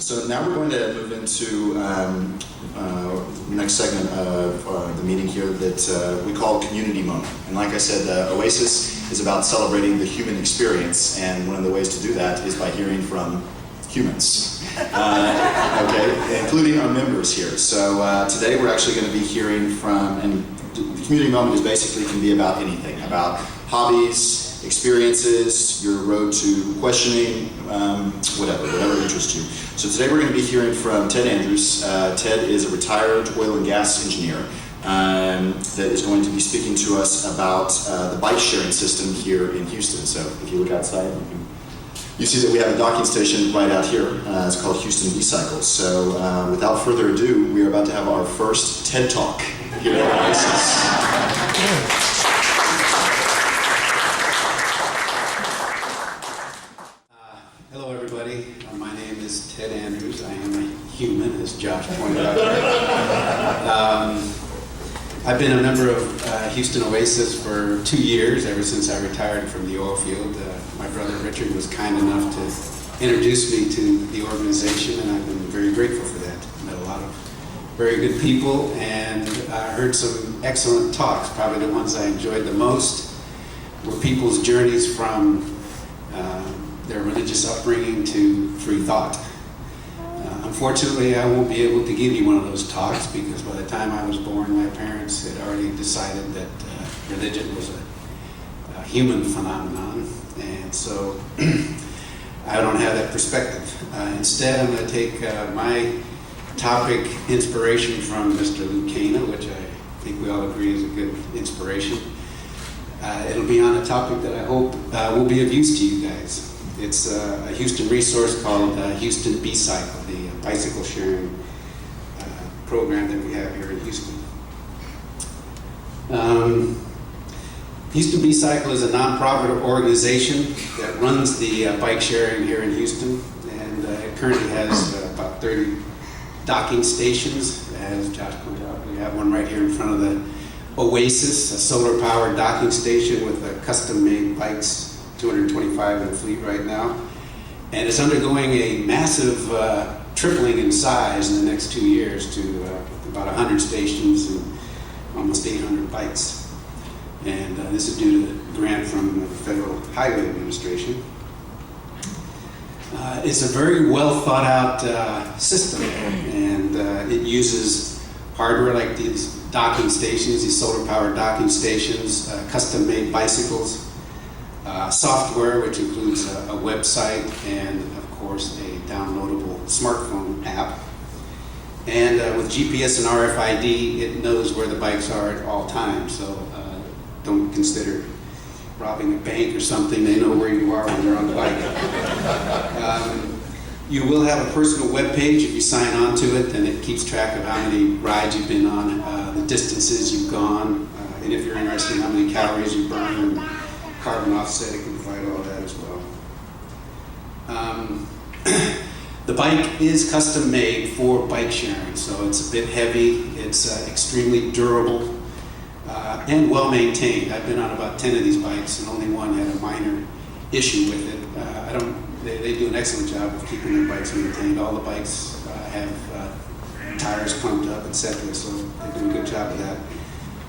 So now we're going to move into the next segment of the meeting here that we call Community Moment. And like I said, Oasis is about celebrating the human experience, and one of the ways to do that is by hearing from humans, okay, including our members here. So today we're actually going to be hearing from, and the Community Moment is basically can be about anything, about hobbies, experiences, your road to questioning, whatever interests you. So today we're going to be hearing from Ted Andrews. Ted is a retired oil and gas engineer that is going to be speaking to us about the bike sharing system here in Houston. So if you look outside, you see that we have a docking station right out here. It's called Houston BCycle. So without further ado, we are about to have our first TED Talk here at Oasis. Hello everybody, my name is Ted Andrews. I am a human, as Josh pointed out. I've been a member of Houston Oasis for 2 years, ever since I retired from the oil field. My brother Richard was kind enough to introduce me to the organization, and I've been very grateful for that. Met a lot of very good people and heard some excellent talks. Probably the ones I enjoyed the most were people's journeys from their religious upbringing to free thought. Unfortunately, I won't be able to give you one of those talks because by the time I was born, my parents had already decided that religion was a human phenomenon, and so I don't have that perspective. Instead, I'm going to take my topic inspiration from Mr. Luke Cana, which I think we all agree is a good inspiration. It'll be on a topic that I hope will be of use to you guys. It's a Houston resource called Houston BCycle, the bicycle sharing program that we have here in Houston. Houston BCycle is a nonprofit organization that runs the bike sharing here in Houston, and it currently has about 30 docking stations. As Josh pointed out, we have one right here in front of the Oasis, a solar-powered docking station with custom-made bikes, 225 in the fleet right now, and it's undergoing a massive tripling in size in the next 2 years to about 100 stations and almost 800 bikes. And this is due to the grant from the Federal Highway Administration. It's a very well thought out system, and it uses hardware like these docking stations, these solar powered docking stations, custom made bicycles, software, which includes a website and, of course, a downloadable smartphone app. And with GPS and RFID, it knows where the bikes are at all times. So don't consider robbing a bank or something. They know where you are when you're on the bike. You will have a personal web page if you sign on to it, and it keeps track of how many rides you've been on, the distances you've gone, and if you're interested in how many calories you burn, carbon offset, it can provide all that as well. The bike is custom made for bike sharing, so it's a bit heavy, it's extremely durable, and well maintained. I've been on about 10 of these bikes, and only one had a minor issue with it. They do an excellent job of keeping their bikes maintained. All the bikes have tires pumped up, etc., so they do a good job of that.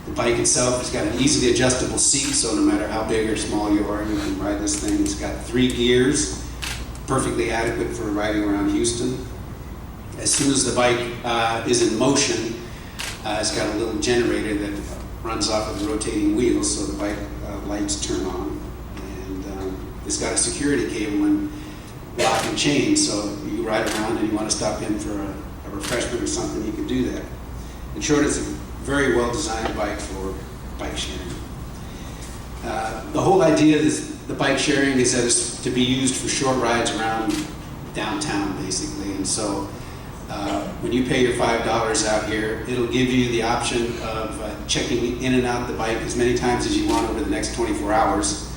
The bike itself has got an easily adjustable seat, so no matter how big or small you are, you can ride this thing. It's got 3 gears, perfectly adequate for riding around Houston. As soon as the bike is in motion, it's got a little generator that runs off of the rotating wheels, so the bike lights turn on. And it's got a security cable and lock and chain, so you ride around and you want to stop in for a refreshment or something, you can do that. In short, it's a very well designed bike for bike sharing. The whole idea of the bike sharing is that it's to be used for short rides around downtown, basically. And so when you pay your $5 out here, it'll give you the option of checking in and out the bike as many times as you want over the next 24 hours.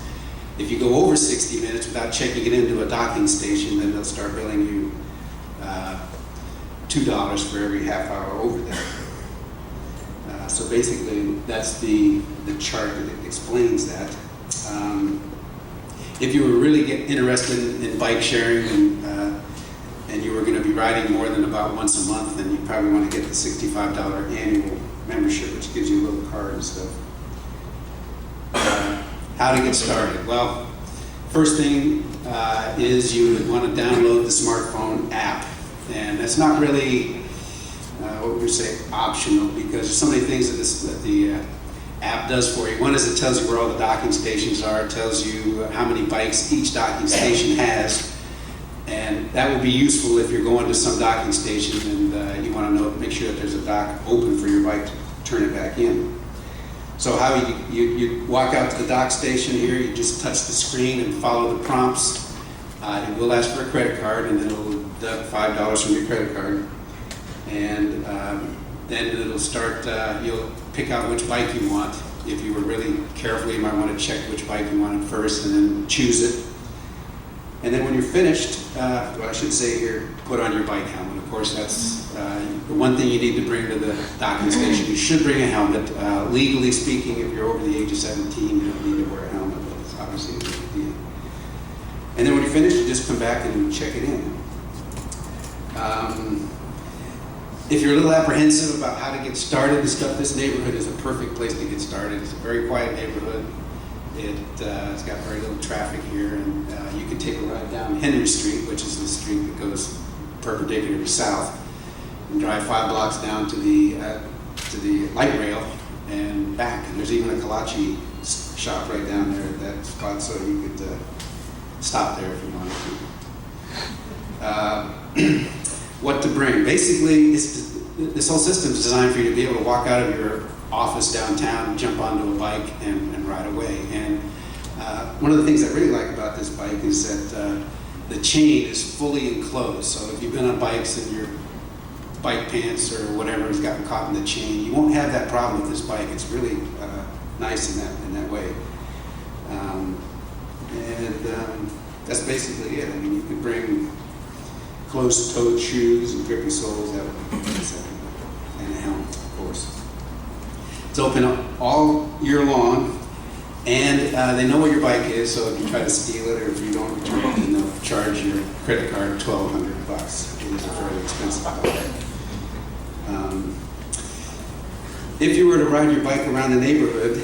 If you go over 60 minutes without checking it into a docking station, then they'll start billing you $2 for every half hour over there. So basically, that's the chart that explains that. If you were really interested in bike sharing and and you were going to be riding more than about once a month, then you probably want to get the $65 annual membership, which gives you a little card and stuff. How to get started? Well, first thing is you would want to download the smartphone app, and that's not really what we would say optional, because there's so many things that the app does for you. One is it tells you where all the docking stations are, it tells you how many bikes each docking station has, and that would be useful if you're going to some docking station and you want to make sure that there's a dock open for your bike to turn it back in. So how you walk out to the dock station here, you just touch the screen and follow the prompts. It will ask for a credit card, and then it'll deduct $5 from your credit card. And then it'll start, you'll pick out which bike you want. If you were really careful, you might want to check which bike you wanted first and then choose it. And then when you're finished, well, I should say here, put on your bike helmet. Of course, that's the one thing you need to bring to the docking station. You should bring a helmet. Legally speaking, if you're over the age of 17, you don't need to wear a helmet, but it's obviously a good deal. And then when you're finished, you just come back and check it in. If you're a little apprehensive about how to get started and stuff, this neighborhood is a perfect place to get started. It's a very quiet neighborhood. It's got very little traffic here, and you can take a ride down Henry Street, which is the street that goes perpendicular south, and drive 5 blocks down to the light rail and back. And there's even a kolache shop right down there at that spot, so you could stop there if you wanted to. What to bring? Basically, this whole system is designed for you to be able to walk out of your office downtown, jump onto a bike, and ride away. And one of the things I really like about this bike is that the chain is fully enclosed. So if you've been on bikes and your bike pants or whatever has gotten caught in the chain, you won't have that problem with this bike. It's really nice in that way. That's basically it. I mean, you could bring closed-toed shoes and grippy soles, that would be nice, and a helmet, of course. It's open all year long, and they know what your bike is, so if you try to steal it or if you don't return it, then they'll charge your credit card $1,200. It is a fairly expensive bike. If you were to ride your bike around the neighborhood,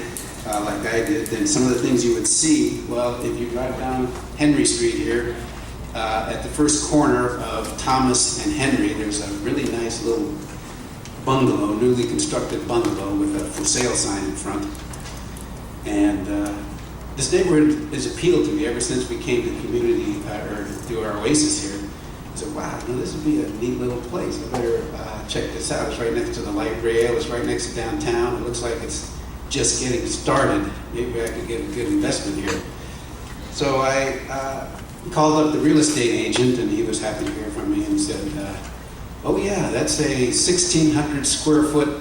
like I did, then some of the things you would see, well, if you drive down Henry Street here, at the first corner of Thomas and Henry, there's a really nice little bungalow, newly constructed bungalow with a for sale sign in front. And this neighborhood has appealed to me ever since we came to the community, or do our oasis here. I said, wow, this would be a neat little place. I better check this out. It's right next to the light rail. It's right next to downtown. It looks like it's just getting started. Maybe I could get a good investment here. So I called up the real estate agent, and he was happy to hear from me and said, oh yeah, that's a 1,600 square foot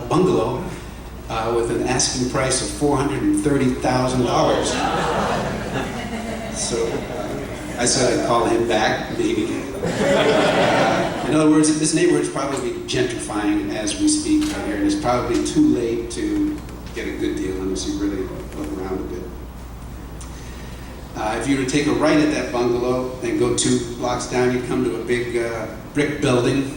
bungalow with an asking price of $430,000. So I said I'd call him back, maybe. In other words, this neighborhood is probably gentrifying as we speak right here, and it's probably too late to get a good deal unless you really look around a bit. If you were to take a right at that bungalow and go 2 blocks down, you'd come to a big brick building,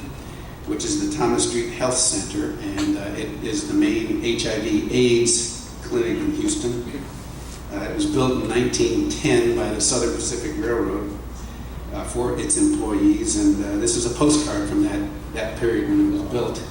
which is the Thomas Street Health Center, and it is the main HIV/AIDS clinic in Houston. It was built in 1910 by the Southern Pacific Railroad for its employees, and this is a postcard from that period when it was built.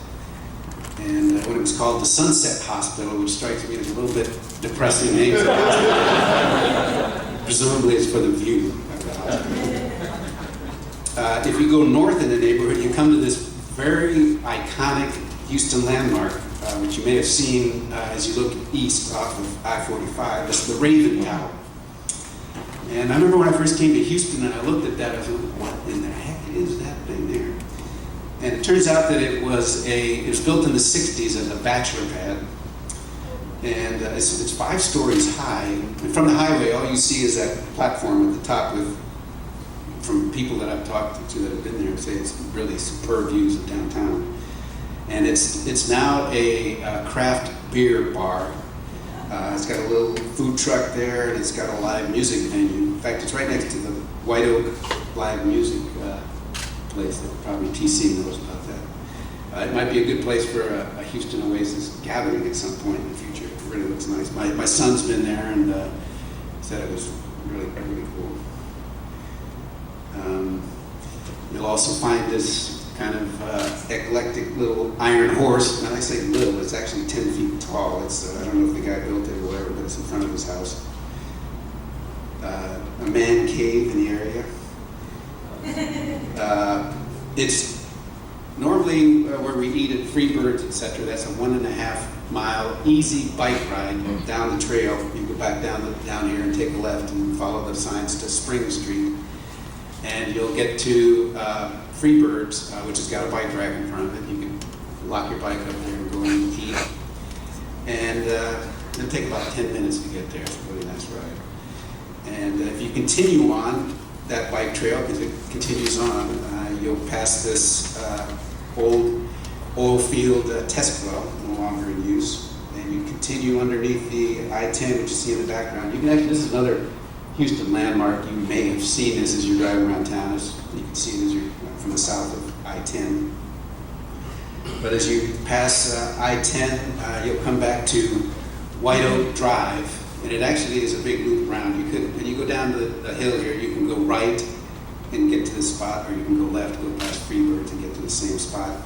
And when it was called the Sunset Hospital, which strikes me as a little bit depressing name for the hospital. Presumably it's for the view of the hospital. If you go north in the neighborhood, you come to this very iconic Houston landmark, which you may have seen as you look east off of I-45. It's the Raven Tower. And I remember when I first came to Houston and I looked at that, I was like, what in the heck is that thing there? And it turns out that it was built in the 60s as a bachelor pad. And it's 5 stories high. And from the highway, all you see is that platform at the top from people that I've talked to that have been there say it's really superb views of downtown. And it's now a craft beer bar. It's got a little food truck there, and it's got a live music venue. In fact, it's right next to the White Oak live music place that probably TC knows about that. It might be a good place for a Houston Oasis gathering at some point in the future. It really looks nice. My son's been there and said it was really, really cool. You'll also find this kind of eclectic little iron horse. And I say little, it's actually 10 feet tall. It's I don't know if the guy built it or whatever, but it's in front of his house. A man cave in the area. It's normally where we eat at Freebirds, etc. That's a 1.5 mile easy bike ride down the trail. You go back down here and take a left and follow the signs to Spring Street, and you'll get to Freebirds, which has got a bike rack in front of it. You can lock your bike up there and go in and eat, and it'll take about 10 minutes to get there. It's a really nice ride. And if you continue on that bike trail, because it continues on, you'll pass this old oil field test well, no longer in use. And you continue underneath the I-10, which you see in the background. You can actually, this is another Houston landmark. You may have seen this as you're driving around town. You can see it as you're from the south of I-10. But as you pass I-10, you'll come back to White Oak Drive. And it actually is a big loop around. When you go down the hill here, you can go right and get to this spot, or you can go left, go past Freebirds and get to the same spot.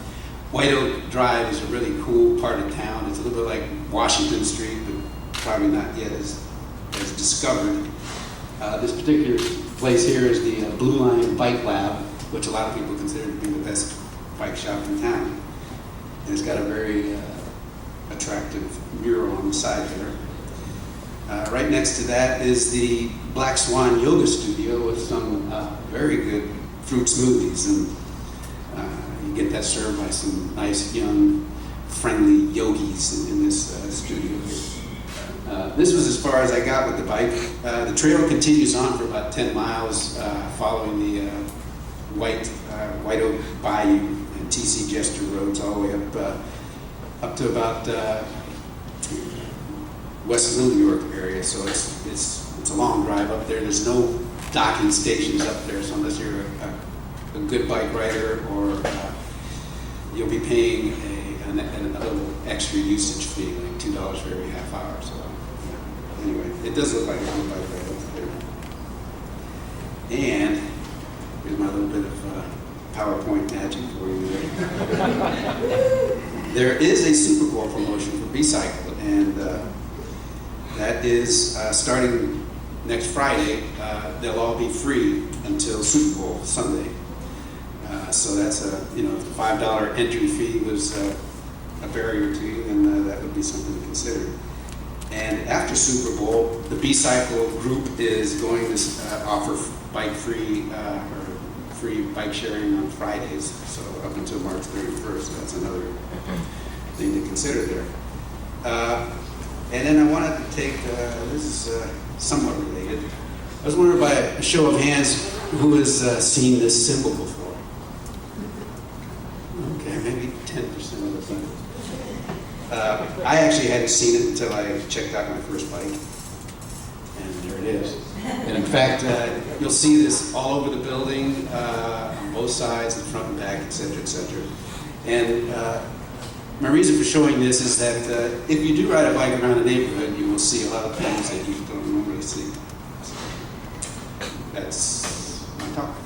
White Oak Drive is a really cool part of town. It's a little bit like Washington Street, but probably not yet as discovered. This particular place here is the Blue Line Bike Lab, which a lot of people consider to be the best bike shop in town. And it's got a very attractive mural on the side there. Right next to that is the Black Swan Yoga Studio with some very good fruit smoothies, and you get that served by some nice, young, friendly yogis in this studio here. This was as far as I got with the bike. The trail continues on for about 10 miles following the White Oak Bayou and TC Jester roads all the way up to about West New York area, so it's a long drive up there. There's no docking stations up there, so unless you're a good bike rider, or you'll be paying a little extra usage fee, like $2 for every half hour. So anyway, it does look like a good bike ride up there. And here's my little bit of PowerPoint magic for you there. There is a Super Bowl promotion for BCycle, and that is starting next Friday. They'll all be free until Super Bowl Sunday. So that's the $5 entry fee was a barrier to you, and that would be something to consider. And after Super Bowl, the BCycle group is going to offer bike free or free bike sharing on Fridays. So up until March 31st, so that's another thing to consider there. And then I wanted to take, this is somewhat related. I was wondering by a show of hands who has seen this symbol before? Okay, maybe 10% of the time. I actually hadn't seen it until I checked out my first bike. And there it is. And in fact, you'll see this all over the building, on both sides, the front and back, et cetera, et cetera. And my reason for showing this is that if you do ride a bike around the neighborhood, you will see a lot of things that you don't normally see. So that's my talk.